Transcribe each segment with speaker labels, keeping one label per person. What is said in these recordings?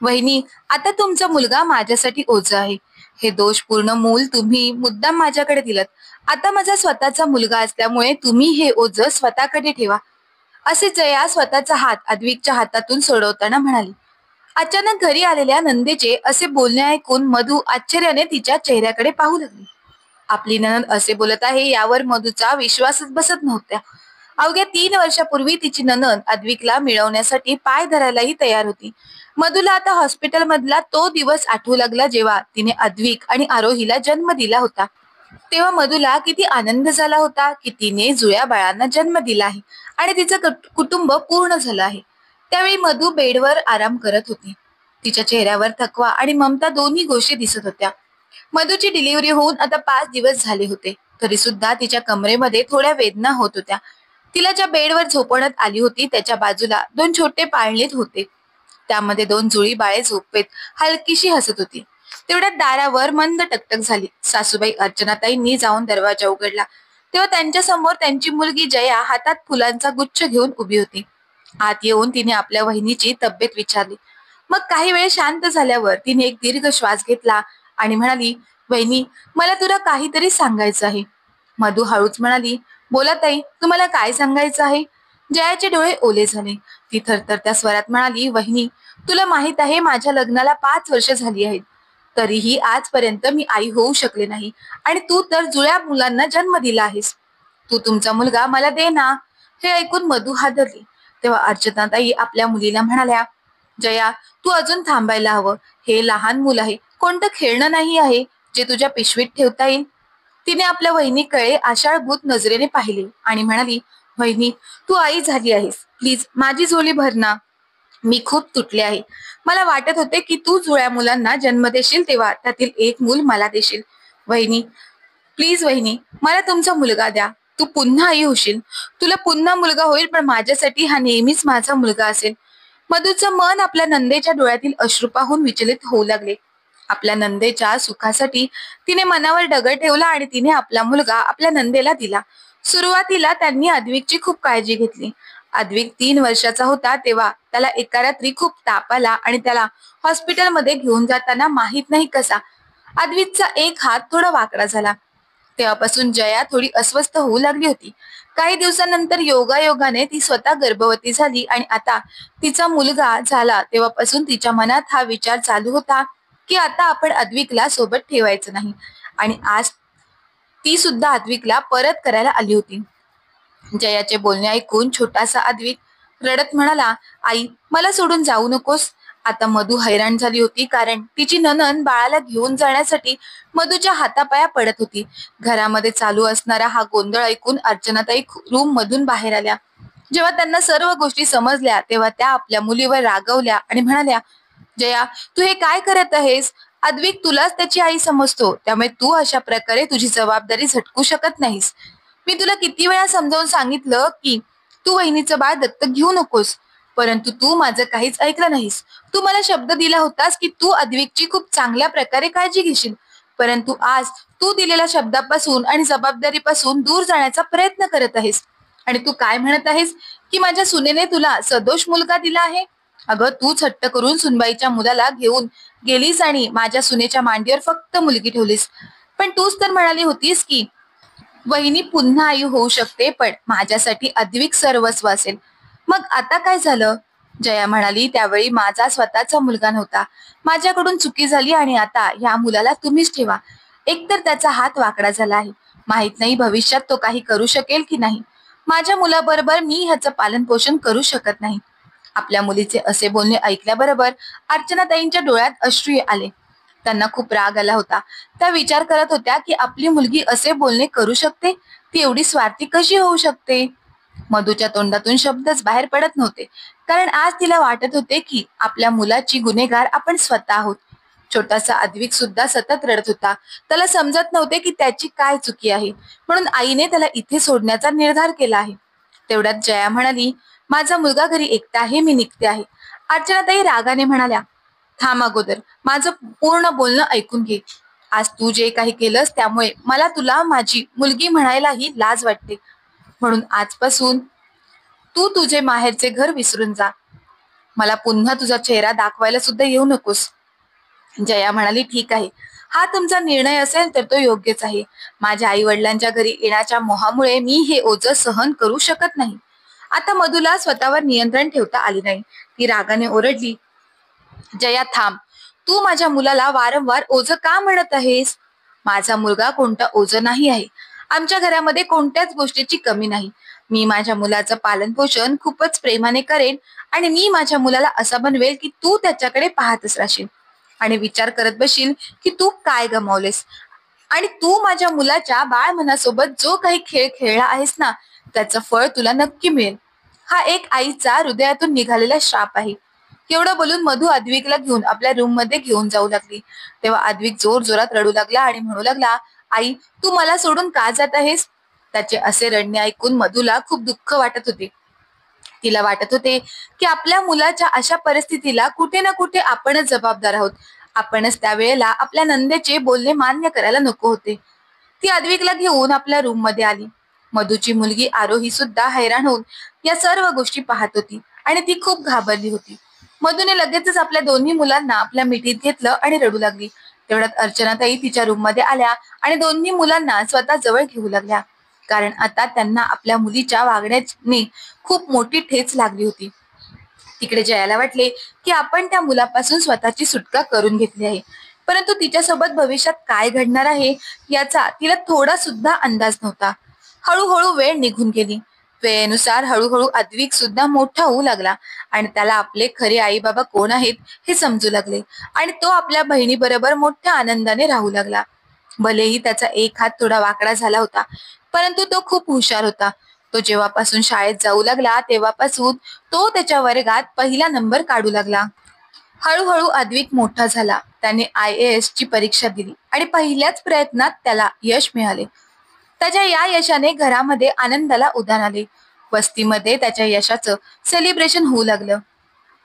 Speaker 1: वहिनी, आता तुमचा मुलगा माझ्यासाठी ओझं आहे. हे दोषपूर्ण मूल तुम्ही मुद्दाम माझ्याकडे दिलत. आता माझा स्वतःचा मुलगा असल्यामुळे तुम्ही हे ओझं स्वतःकडे ठेवा, असे जया स्वतःचा हात अद्विकच्या हातातून सोडवताना म्हणाली. अचानक घरी आलेल्या नंदेचे असे बोलणे ऐकून मधू आश्चर्याने तिच्या चेहऱ्याकडे पाहू लागली. आपली नणंद असे बोलत आहे यावर मधूचा विश्वासच बसत नव्हता. अवघ्या 3 वर्षापूर्वी तिची नणंद अद्विकला मिळवण्यासाठी पाय धरायलाही तयार होती. मधुला आता हॉस्पिटल मधला तो दिवस आठवू लागला जेव्हा तिने अद्विक आणि आरोहीला जन्म दिला होता. तेव्हा मधुला किती आनंद झाला होता की तिने जुळ्या बाळांना जन्म दिला आहे आणि तिचं कुटुंब पूर्ण झालं आहे. त्यावेळी मधु बेडवर आराम करत होती. तिच्या चेहऱ्यावर थकवा आणि ममता दोन्ही गोष्टी दिसत होत्या. मधुची डिलिव्हरी होऊन आता 5 दिवस झाले होते, तरी सुद्धा तिच्या कमरेमध्ये थोड्या वेदना होत होत्या. तिला ज्या बेडवर झोपवण्यात आली होती त्याच्या बाजूला 2 छोटे पाळणेत होते. त्यामध्ये 2 जुळी बाळे झोपेत हलकीशी हसत होती. तेवढ्यात दारावर मंद टकटक झाली. सासूबाई अर्चनाताईंनी जाऊन दरवाजा उघडला तेव्हा त्यांच्या समोर त्यांची मुलगी जया हातात फुलांचा गुच्छ घेऊन उभी होती. आत येऊन तिने आपल्या वहिनीची तब्येत विचारली. मग काही वेळ शांत झाल्यावर तिने एक दीर्घ श्वास घेतला आणि म्हणाली, वहिनी, मला तुला काहीतरी सांगायचं आहे. मधू हळूच म्हणाली, बोला ताई, तुम्हाला काय सांगायचं आहे? जयाचे डोळे ओले झाले. ती थरथरत्या स्वरात म्हणाली, वहिनी, तुला माहित आहे माझ्या लग्नाला 5 वर्ष झाली आहेत, तरीही आजपर्यंत मी आई होऊ शकले नाही आणि तू तर जुळ्या मुलांना जन्म दिला आहेस. तू तुमचा मुलगा मला दे ना. हे ऐकून मधू हादरली. तेव्हा अर्चनाताई आपल्या मुलीला म्हणाल्या, जया, तू अजून थांबायला हवं. हे लहान मूल आहे, कोणतं खेळणं नाही आहे जे तुझ्या पिशवीत ठेवता येईल. तिने आपल्या वहिनीकडे आशाळभूत नजरेने पाहिले आणि म्हणाली, वहिनी, तू आई झाली आहेस, प्लीज माझी झोली भर ना. मी खूप तुटले आहे. मला वाटत होते की तू जुळ्या मुलांना जन्म देशील तेव्हा त्यातील एक मूल मला देशील. वहिनी, प्लीज वहिनी, मला तुमचा मुलगा द्या. तू पुन्हा आई होशील. तुला पुन्हा मुलगा होईल, पण माझ्यासाठी हा नेहमीच माझा मुलगा असेल. मधूचं मन आपल्या नंदेच्या डोळ्यातील अश्रू पाहून विचलित होऊ लागले. आपल्या नंदेच्या सुखासाठी तिने मनावर दगड ठेवला आणि तिने आपला मुलगा आपल्या नंदेला दिला. सुरुवातीला त्यांनी अद्विकची खूप काळजी घेतली. अद्विक 3 वर्षाचा होता तेव्हा त्याला एका रात्री खूप ताप आला आणि त्याला हॉस्पिटलमध्ये घेऊन जाताना माहित नाही कसा अद्विकचा एक हात थोडा वाकडा झाला. तेव्हापासून जया थोडी अस्वस्थ होऊ लागली होती. काही दिवसांनंतर योगायोगाने ती स्वतः गर्भवती झाली आणि आता तिचा मुलगा झाला तेव्हापासून तिच्या मनात हा विचार चालू होता की आता आपण अद्विकला सोबत ठेवायचं नाही. आणि आज ती सुद्धा अद्विकला परत करायला आली होती. जयाचे बोलणे ऐकून छोटासा अद्विक रडत म्हणाला, आई, मला सोडून जाऊ नकोस. आता मधू हैराण झाली होती कारण तिची नणंद बाळाला घेऊन जाण्यासाठी मधूच्या हातापाया पडत होती. घरामध्ये चालू असणारा हा गोंधळ ऐकून अर्चनाताई रूम मधून बाहेर आल्या. जेव्हा त्यांना सर्व गोष्टी समजल्या तेव्हा त्या आपल्या मुलीवर रागवल्या आणि म्हणाल्या, जया, तू हे काय करत आहेस? अद्विक तुलाच त्याची आई समजतो, त्यामुळे तू अशा प्रकारे तुझी जबाबदारी झटकू शकत नाहीस. मी तुला किती वेळा समजावून सांगितलं की तू वहिनीचं बाळ दत्तक घेऊ नकोस, परंतु तू माझं काहीच ऐकलं नाहीस. तू मला शब्द दिला होतास की तू अद्विकची खूप चांगल्या प्रकारे काळजी घेशील, परंतु आज तू दिलेल्या शब्दापासून आणि जबाबदारीपासून दूर जाण्याचा प्रयत्न करत आहेस. आणि तू काय म्हणत आहेस की माझ्या सुनेने तुला सदोष मुलगा दिला आहे. अगं, तूच हट्ट करून सुनबाईच्या मुलाला घेऊन गेलीस आणि माझ्या सुनेच्या मांडीवर फक्त मुलगी ठेवलीस. पण तूच तर म्हणाली होतीस की वहिनी पुन्हा आई होऊ शकते, पण माझ्यासाठी अद्विक सर्वस्व असेल. मग आता काय झालं? जया म्हणाली, त्यावेळी माझा स्वतःचा मुलगा नव्हता. माझ्याकडून चुकी झाली आणि आता या मुलाला तुम्हीच ठेवा. एकतर त्याचा हात वाकडा झाला आहे, माहित नाही भविष्यात तो काही करू शकेल की नाही. माझ्या मुलाबरोबर मी ह्याचं पालन पोषण करू शकत नाही. आपल्या मुलीचे असे बोलणे ऐकल्याबरोबर अर्चनाताईंच्या डोळ्यात अश्रू आले. त्यांना खूप राग आला होता. त्या विचार करत होत्या की आपली मुलगी असे बोलणे करू शकते, ती एवढी स्वार्थी कशी होऊ शकते. मधूच्या तोंडातून शब्दच बाहेर पडत नव्हते, कारण आज तिला वाटत होते की आपल्या मुलाची गुन्हेगार आपण स्वतः आहोत. छोटासा अद्विक सुद्धा सतत रडत होता. त्याला समजत नव्हते की त्याची काय चुकी आहे, म्हणून आईने त्याला इथे सोडण्याचा निर्धार केला आहे. तेवढ्यात जया म्हणाली, माझा मुलगा घरी एकटा आहे, मी निघते आहे. अर्चनाताई रागाने म्हणाल्या, थांब, अगोदर माझं पूर्ण बोलणं ऐकून घे. आज तू जे काही केलंस त्यामुळे मला तुला माझी मुलगी म्हणायलाही लाज वाटते. म्हणून आजपासून तू तुझे माहेरचे घर विसरून जा. मला पुन्हा तुझा चेहरा दाखवायला सुद्धा येऊ नकोस. जया म्हणाली, ठीक आहे, हा तुमचा निर्णय असेल तर तो योग्यच आहे. माझ्या आई वडिलांच्या घरी येण्याच्या मोहामुळे मी हे ओझं सहन करू शकत नाही. आता मधूला स्वतःवर नियंत्रण ठेवता आले नाही. ती रागाने ओरडली, जया थांब, तू माझ्या मुलाला वारंवार ओझं का म्हणत आहेस? माझा मुलगा कोणता ओझं नाही आहे. आमच्या घरामध्ये कोणत्याच गोष्टीची कमी नाही. मी माझ्या मुलाचं पालन पोषण खूपच प्रेमाने करेन आणि मी माझ्या मुलाला असा बनवेल की तू त्याच्याकडे पाहतच राहशील आणि विचार करत बसशील की तू काय गमावलेस. आणि तू माझ्या मुलाच्या बाळमनासोबत जो काही खेळ खेळला आहेस ना, त्याचं फळ तुला नक्की मिळेल. हा एक आईचा हृदयातून निघालेला श्राप आहे. एवढं बोलून मधू अद्विकला घेऊन आपल्या रूम मध्ये घेऊन जाऊ लागली. तेव्हा अद्विक जोर जोरात रडू लागला आणि म्हणू लागला, आई, तू मला सोडून का जात आहेस? त्याचे असे रडणे ऐकून मधूला खूप दुःख वाटत होते. तिला वाटत होते की आपल्या मुलाच्या अशा परिस्थितीला कुठे ना कुठे आपणच जबाबदार आहोत. आपणच त्यावेळेला आपल्या नंदेचे बोलणे मान्य करायला नको होते. ती अद्विकला घेऊन आपल्या रूम मध्ये आली. मधूची मुलगी आरोही सुद्धा हैराण होऊन या सर्व गोष्टी पाहत होती आणि ती खूप घाबरली होती. मधूने लगेचच आपल्या दोन्ही मुलांना आपल्या मिठीत घेतलं आणि रडू लागली. तेवढ्यात अर्चनाताई तिच्या रूम मध्ये आल्या आणि दोन्ही मुलांना स्वतः जवळ घेऊ लागल्या. कारण आता त्यांना आपल्या मुलीच्या वागण्याने खूप मोठी ठेच लागली होती. तिकडे जयाला वाटले की आपण त्या मुलापासून स्वतःची सुटका करून घेतली आहे, परंतु तिच्यासोबत भविष्यात काय घडणार आहे याचा तिला थोडा सुद्धा अंदाज नव्हता. हळूहळू वेळ निघून गेली. वेळेनुसार हळूहळू अद्विक सुद्धा मोठा होऊ लागला आणि त्याला आपले खरे आई बाबा कोण आहेत हे समजू लागले आणि तो आपल्या बहिणीबरोबर मोठ्या आनंदाने राहू लागला. भलेही त्याचा एक हात थोडा वाकडा झाला होता, परंतु तो खूप हुशार होता. तो जेव्हापासून शाळेत जाऊ लागला तेव्हापासून तो त्याच्या वर्गात पहिला नंबर काढू लागला. हळूहळू अद्विक मोठा झाला. त्याने IAS ची परीक्षा दिली आणि पहिल्याच प्रयत्नात त्याला यश मिळाले. त्याच्या या यशाने घरामध्ये आनंदाला उधाण आले. वस्तीमध्ये त्याच्या यशाचं सेलिब्रेशन होऊ लागलं.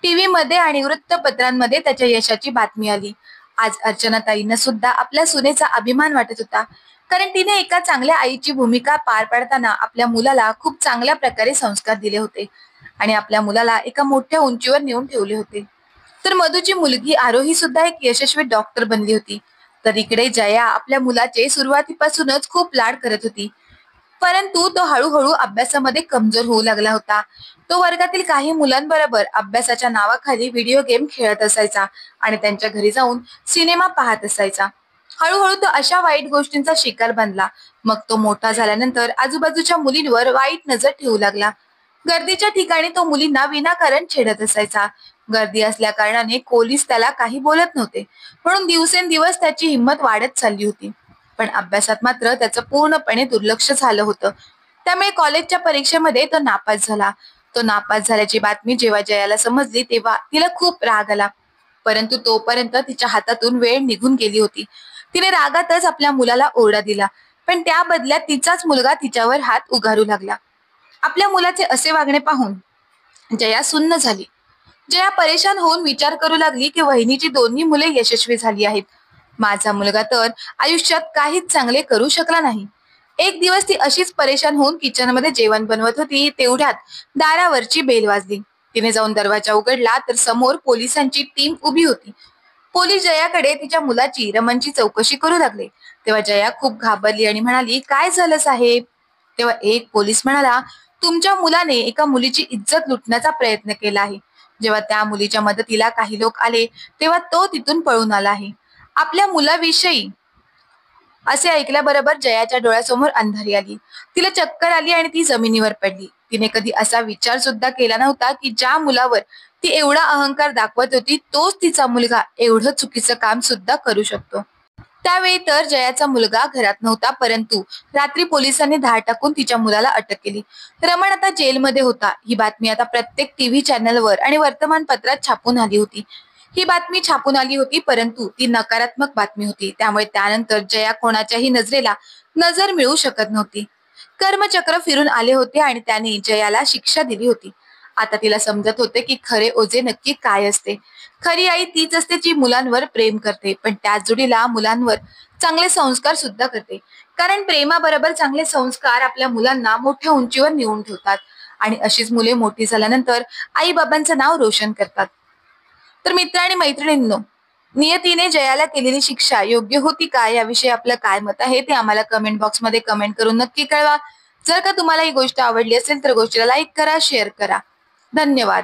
Speaker 1: टीव्ही मध्ये आणि वृत्तपत्रांमध्ये त्याच्या यशाची बातमी आली. आज अर्चनाताईंना सुद्धा आपल्या सुनेचा अभिमान वाटत होता, कारण तिने एका चांगल्या आईची भूमिका पार पाडताना आपल्या मुलाला खूप चांगल्या प्रकारे संस्कार दिले होते आणि आपल्या मुलाला एका मोठ्या उंचीवर नेऊन ठेवले होते. तर मधूची मुलगी आरोही सुद्धा एक यशस्वी डॉक्टर बनली होती. तर इकडे जया आपल्या मुलाचे सुरुवातीपासूनच खूप लाड करत होती, परंतु तो हळूहळू अभ्यासामध्ये कमजोर होऊ लागला होता. तो वर्गातील काही मुलांबरोबर अभ्यासाच्या नावाखाली व्हिडिओ गेम खेळत असायचा आणि त्यांच्या घरी जाऊन सिनेमा पाहत असायचा. हळूहळू तो अशा वाईट गोष्टींचा शिकार बनला. मग तो मोठा झाल्यानंतर आजूबाजूच्या मुलींवर वाईट नजर ठेवू लागला. गर्दीच्या ठिकाणी तो मुलींना विनाकारण छेडत असायचा. गर्दी असल्या कारणाने पोलीस त्याला काही बोलत नव्हते, म्हणून दिवसेंदिवस त्याची हिंमत वाढत चालली होती. पण अभ्यासात मात्र त्याचं पूर्णपणे दुर्लक्ष झालं होतं. त्यामुळे कॉलेजच्या परीक्षेमध्ये तो नापास झाला. तो नापास झाल्याची बातमी जेव्हा जयाला समजली तेव्हा तिला खूप राग आला, परंतु तोपर्यंत तिच्या हातातून वेळ निघून गेली होती. तिने रागातच आपल्या मुलाला ओरडा दिला, पण त्या बदल्यात तिचाच मुलगा तिच्यावर हात उगारू लागला. आपल्या मुलाचे असे वागणे पाहून जया सुन्न झाली. जया परेशान होऊन विचार करू लागली की वहिनीची दोन्ही मुले यशस्वी झाली आहेत, माझा मुलगा तर आयुष्यात काहीच चांगले करू शकला नाही. एक दिवस ती अशीच परेशान होऊन किचन मध्ये जेवण बनवत होती. तेवढ्यात दारावरची बेल वाजली. तिने जाऊन दरवाजा उघडला तर समोर पोलिसांची टीम उभी होती. पोलीस जयाकडे तिच्या मुलाची रमणची चौकशी करू लागले. तेव्हा जया खूप घाबरली आणि म्हणाली, काय झालं साहेब? तेव्हा एक पोलीस म्हणाला, तुमच्या मुलाने एका मुलीची इज्जत लुटण्याचा प्रयत्न केला आहे. जेव्हा त्या मुलीच्या मदतीला काही लोक आले तेव्हा तो तिथून पळून आला आहे. आपल्या मुलाविषयी असे ऐकल्याबरोबर जयाच्या डोळ्यासमोर अंधारी आली. तिला चक्कर आली आणि ती जमिनीवर पडली. तिने कधी असा विचार सुद्धा केला नव्हता की ज्या मुलावर ती एवढा अहंकार दाखवत होती तोच तिचा मुलगा एवढं चुकीचं काम सुद्धा करू शकतो. त्यावेळी तर जयाचा मुलगा घरात नव्हता, परंतु रात्री पोलिसांनी धाड टाकून तिच्या मुलाला अटक केली. रमण आता जेलमध्ये होता. ही बातमी आता प्रत्येक टीव्ही चॅनलवर आणि वर्तमानपत्रात छापून आली होती. ही बातमी छापून आली होती, परंतु ती नकारात्मक बातमी होती. त्यामुळे त्यानंतर जया कोणाच्याही नजरेला नजर मिळू शकत नव्हती. कर्मचक्र फिरून आले होते आणि त्याने जयाला शिक्षा दिली होती. आता तिला समजत होते की खरे ओझे नक्की काय असते. खरी आई तीच असते जी मुलांवर प्रेम करते, पण त्याच जोडीला मुलांवर चांगले संस्कार सुद्धा करते. कारण प्रेमाबरोबर चांगले संस्कार आपल्या मुलांना मोठ्या उंचीवर नेऊन ठेवतात. आणि अशीच मुले मोठी झाल्यानंतर आई बाबांचं नाव रोशन करतात. तर मित्र आणि मैत्रिणींनो, नियतीने जयाला केलेली शिक्षा योग्य होती का याविषयी आपलं काय मत आहे ते आम्हाला कमेंट बॉक्समध्ये कमेंट करून नक्की कळवा. जर का तुम्हाला ही गोष्ट आवडली असेल तर गोष्टीला लाईक करा, शेअर करा. धन्यवाद.